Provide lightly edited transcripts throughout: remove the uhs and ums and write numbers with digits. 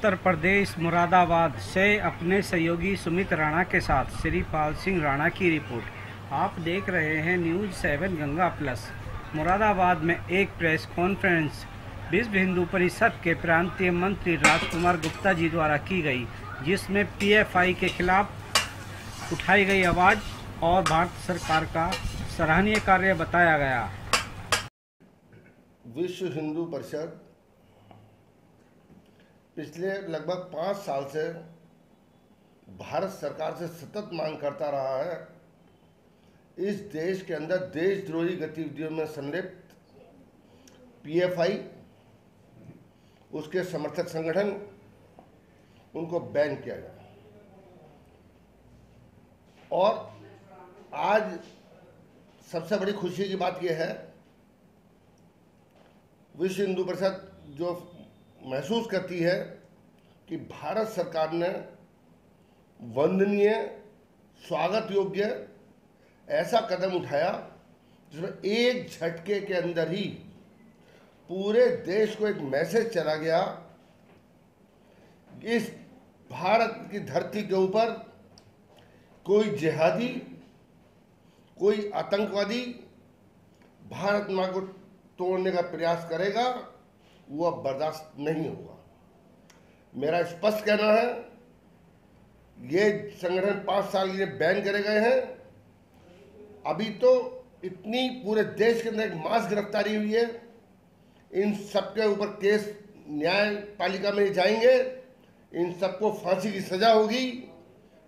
उत्तर प्रदेश मुरादाबाद से अपने सहयोगी सुमित राणा के साथ श्रीपाल सिंह राणा की रिपोर्ट। आप देख रहे हैं न्यूज़ 7 गंगा प्लस। मुरादाबाद में एक प्रेस कॉन्फ्रेंस विश्व हिंदू परिषद के प्रांतीय मंत्री राजकुमार गुप्ता जी द्वारा की गई, जिसमें पीएफआई के खिलाफ उठाई गई आवाज़ और भारत सरकार का सराहनीय कार्य बताया गया। विश्व हिंदू परिषद पिछले लगभग 5 साल से भारत सरकार से सतत मांग करता रहा है, इस देश के अंदर देशद्रोही गतिविधियों में संलिप्त पीएफआई, उसके समर्थक संगठन, उनको बैन किया जाए। और आज सबसे बड़ी खुशी की बात यह है, विश्व हिंदू परिषद जो महसूस करती है कि भारत सरकार ने वंदनीय, स्वागत योग्य ऐसा कदम उठाया जिसमें एक झटके के अंदर ही पूरे देश को एक मैसेज चला गया, इस भारत की धरती के ऊपर कोई जिहादी, कोई आतंकवादी भारत मां को तोड़ने का प्रयास करेगा, वो अब बर्दाश्त नहीं होगा। मेरा स्पष्ट कहना है, ये संगठन 5 साल के लिए बैन करे गए हैं। अभी तो इतनी पूरे देश के अंदर एक मास गिरफ्तारी हुई है, इन सबके ऊपर केस न्यायपालिका में जाएंगे, इन सबको फांसी की सजा होगी,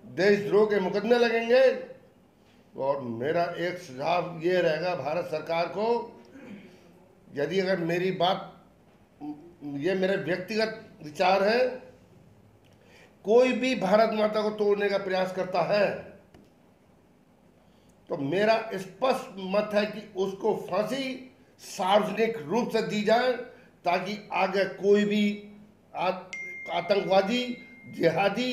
देशद्रोह के मुकदमे लगेंगे। और मेरा एक सुझाव ये रहेगा भारत सरकार को, यदि अगर मेरी बात, ये मेरे व्यक्तिगत विचार है, कोई भी भारत माता को तोड़ने का प्रयास करता है तो मेरा स्पष्ट मत है कि उसको फांसी सार्वजनिक रूप से दी जाए, ताकि आगे कोई भी आतंकवादी, जिहादी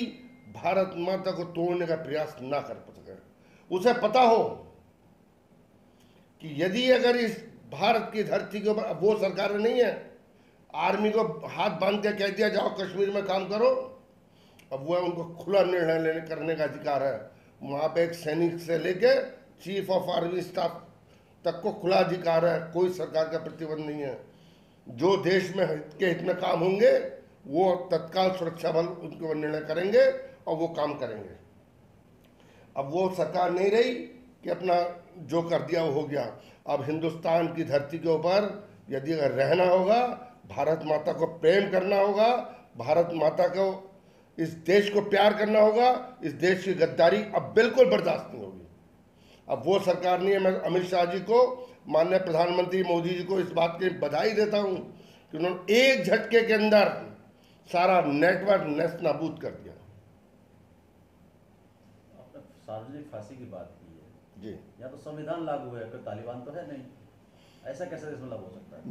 भारत माता को तोड़ने का प्रयास ना कर सके। उसे पता हो कि यदि अगर इस भारत की धरती के ऊपर, वो सरकार नहीं है, आर्मी को हाथ बांध के कह दिया जाओ कश्मीर में काम करो, अब वो उनको खुला निर्णय करने का अधिकार है। वहाँ पे एक सैनिक से लेके चीफ ऑफ आर्मी स्टाफ तक को खुला अधिकार है, कोई सरकार का प्रतिबंध नहीं है। जो देश में के हित में काम होंगे वो तत्काल सुरक्षा बल उनको निर्णय करेंगे और वो काम करेंगे। अब वो सरकार नहीं रही कि अपना जो कर दिया वो हो गया। अब हिंदुस्तान की धरती के ऊपर यदि अगर रहना होगा, भारत माता को प्रेम करना होगा, भारत माता को, इस देश को प्यार करना होगा, इस देश की गद्दारी अब बिल्कुल बर्दाश्त नहीं होगी। अब वो सरकार नहीं है। मैं अमित शाह जी को, माननीय प्रधानमंत्री मोदी जी को इस बात की बधाई देता हूं कि उन्होंने एक झटके के अंदर सारा नेटवर्क नेस्त नाबूद कर दिया। आपने सार्वजनिक फांसी की बात की है जी, या तो संविधान लागू है, फिर तालिबान तो है नहीं, ऐसा कैसे इसमें लागू हो सकता है?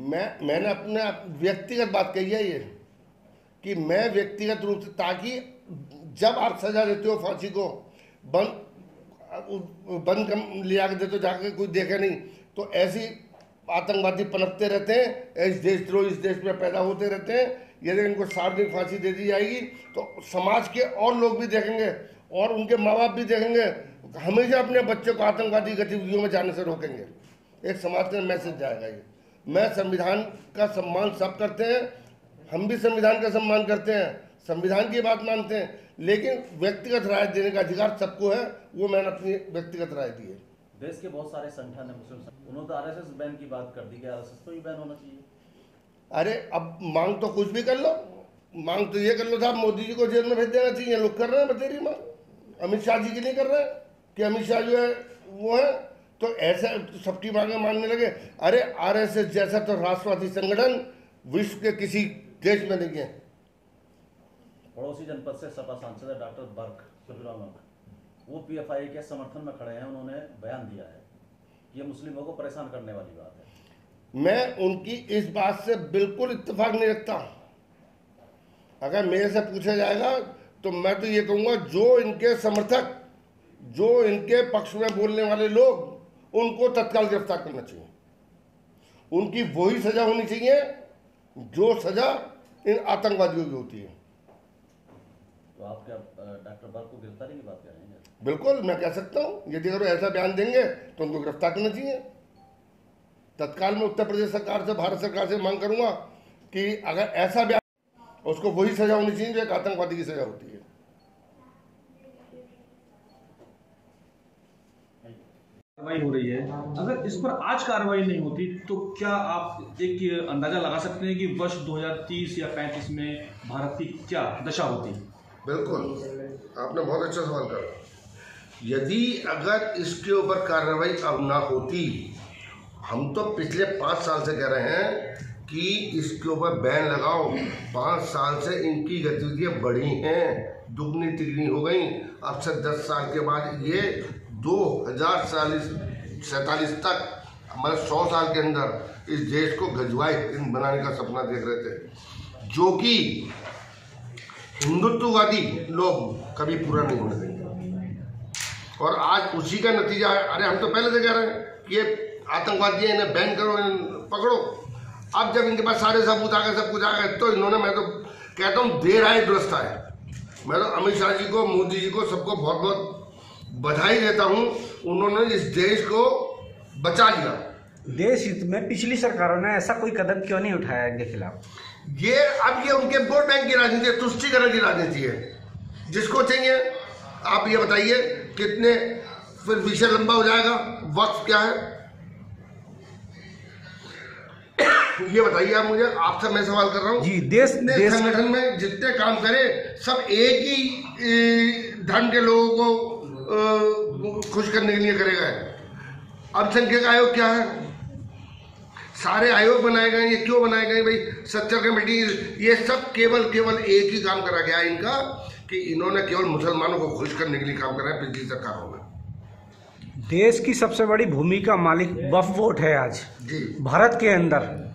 मैंने अपने व्यक्तिगत बात कही है ये, कि मैं व्यक्तिगत रूप से, ताकि जब आप सजा देते हो फांसी को, बंद लिया के देते हो, जाके कोई देखे नहीं, तो ऐसी आतंकवादी पनपते रहते हैं, ऐसे देशद्रोह इस देश में पैदा होते रहते हैं। यदि इनको सार्वजनिक फांसी दे दी जाएगी तो समाज के और लोग भी देखेंगे और उनके माँ बाप भी देखेंगे, हमेशा अपने बच्चे को आतंकवादी गतिविधियों में जाने से रोकेंगे। एक समाज का मैसेज जाएगा ये। मैं संविधान का सम्मान सब करते हैं, हम भी संविधान का सम्मान करते हैं, संविधान की बात मानते हैं, लेकिन व्यक्तिगत राय देने का अधिकार सबको है। वो मैंने अपनी व्यक्तिगत राय दी है। देश के बहुत सारे संगठन है, मुस्लिम संगठन, उन्होंने तो आरएसएस बैन की बात कर दी कि आरएसएस तो भी बैन होना चाहिए। अरे अब मांग तो कुछ भी कर लो, मांग तो ये कर लो साहब, मोदी जी को जेल में भेज देना चाहिए। लोग कर रहे हैं बतेरी मांग, अमित शाह जी की नहीं कर रहे हैं कि अमित शाह जो है वो है, तो ऐसे सबकी मांगे मानने लगे। अरे आरएसएस जैसा तो राष्ट्रवादी संगठन विश्व के किसी देश में नहीं है। पड़ोसी जनपद से सपा सांसद डॉक्टर बर्क वो पीएफआई के समर्थन में खड़े हैं। उन्होंने बयान दिया है कि ये मुस्लिमों को परेशान करने वाली बात है। मैं उनकी इस बात से बिल्कुल इत्तेफाक नहीं रखता। अगर मेरे से पूछा जाएगा तो मैं तो ये कहूँगा, जो इनके समर्थक, जो इनके पक्ष में बोलने वाले लोग, उनको तत्काल गिरफ्तार करना चाहिए। उनकी वही सजा होनी चाहिए जो सजा इन आतंकवादियों की होती है। तो आप क्या डॉक्टर बर्क को गिरफ्तारी की बात कर रहे हैं? बिल्कुल, मैं कह सकता हूँ यदि अगर ऐसा बयान देंगे तो उनको गिरफ्तार करना चाहिए। तत्काल में उत्तर प्रदेश सरकार से, भारत सरकार से मांग करूंगा कि अगर ऐसा बयान, उसको वही सजा होनी चाहिए जो एक आतंकवादी की सजा होती है। कार्रवाई हो रही है, अगर इस पर आज कार्रवाई नहीं होती तो क्या आप एक अंदाजा लगा सकते हैं कि वर्ष 2030 या 35 में भारत की क्या दशा होती? बिल्कुल, आपने बहुत अच्छा सवाल करा। यदि अगर इसके ऊपर कार्रवाई अब ना होती, हम तो पिछले 5 साल से कह रहे हैं कि इसके ऊपर बैन लगाओ। 5 साल से इनकी गतिविधियां बढ़ी हैं, दुगनी तिगनी हो गई। अब से 10 साल के बाद ये 2047 तक, हमारे 100 साल के अंदर इस देश को गजवाए हिंद बनाने का सपना देख रहे थे, जो कि हिंदुत्ववादी लोग कभी पूरा नहीं होने देंगे। और आज उसी का नतीजा है। अरे हम तो पहले से कह रहे हैं कि ये आतंकवादी है, इन्हें बैन करो, इन्हें पकड़ो। अब जब इनके पास सारे सबूत आ गए, सब कुछ आ गए, तो इन्होंने, मैं तो कहता हूँ देर आए दुरुस्त आए। मैं तो अमित शाह जी को, मोदी जी को, सबको बहुत बहुत बधाई देता हूँ। उन्होंने इस देश को बचा लिया। देश हित में पिछली सरकारों ने ऐसा कोई कदम क्यों नहीं उठाया इनके खिलाफ? ये उनके वोट बैंक की राजनीति है, तुष्टीकरण की राजनीति है। जिसको चाहिए आप ये बताइए कितने, फिर विषय लंबा हो जाएगा। वक्त क्या है ये बताइए आप मुझे, आपसे मैं सवाल कर रहा हूँ जी। देश संगठन में जितने काम करे सब एक ही धर्म के लोगों को खुश करने के लिए करेगा। अल्पसंख्यक आयोग क्या है? सारे आयोग बनाए गए, ये क्यों बनाए गए भाई? सत्तर कमेटी, ये सब केवल एक ही काम करा गया इनका, कि इन्होंने केवल मुसलमानों को खुश करने के लिए काम करा है पिछली सरकारों में। देश की सबसे बड़ी भूमिका मालिक वक्फ बोर्ड है आज जी भारत के अंदर,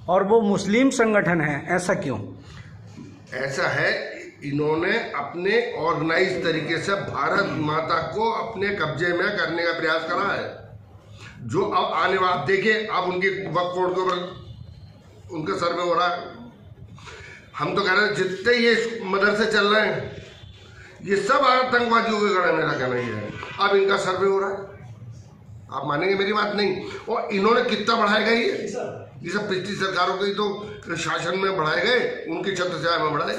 और वो मुस्लिम संगठन है। ऐसा क्यों? ऐसा है, इन्होंने अपने ऑर्गेनाइज तरीके से भारत माता को अपने कब्जे में करने का प्रयास करा है। जो अब आने वाला, देखिए अब उनकी वक्फ बोर्ड के ऊपर उनका सर्वे हो रहा है। हम तो कह रहे हैं जितने ये मदरसे चल रहे हैं ये सब आतंकवादियों के गढ़े, मेरा कहना ये है। अब इनका सर्वे हो रहा है, आप मानेंगे मेरी बात नहीं। और इन्होंने कितना बढ़ाया गया ये सब पिछली सरकारों के तो शासन में बढ़ाए गए, उनकी छत्रछाया में बढ़ाए गए।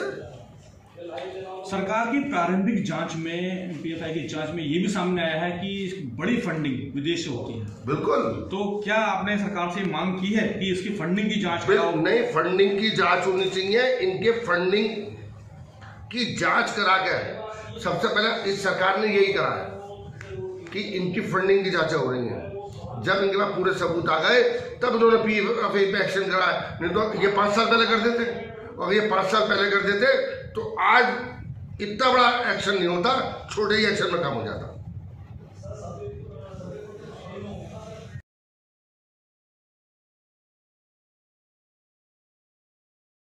सरकार की प्रारंभिक जांच में, पीएफआई की जांच में ये भी सामने आया है कि बड़ी फंडिंग विदेश से होती है। बिल्कुल। तो क्या आपने सरकार से मांग की है कि इसकी फंडिंग की जांच कराओ? नहीं, फंडिंग की जांच होनी चाहिए। इनके फंडिंग की जांच करा के सबसे पहले इस सरकार ने यही करा है कि इनकी फंडिंग की जांचें हो रही हैं। जब इनके पास पूरे सबूत आ गए तब उन्होंने पीएफआई पे एक्शन करा। नहीं तो ये 5 साल पहले कर देते, और ये 5 साल पहले कर देते तो आज इतना बड़ा एक्शन नहीं होता, छोटे ही एक्शन में काम हो जाता।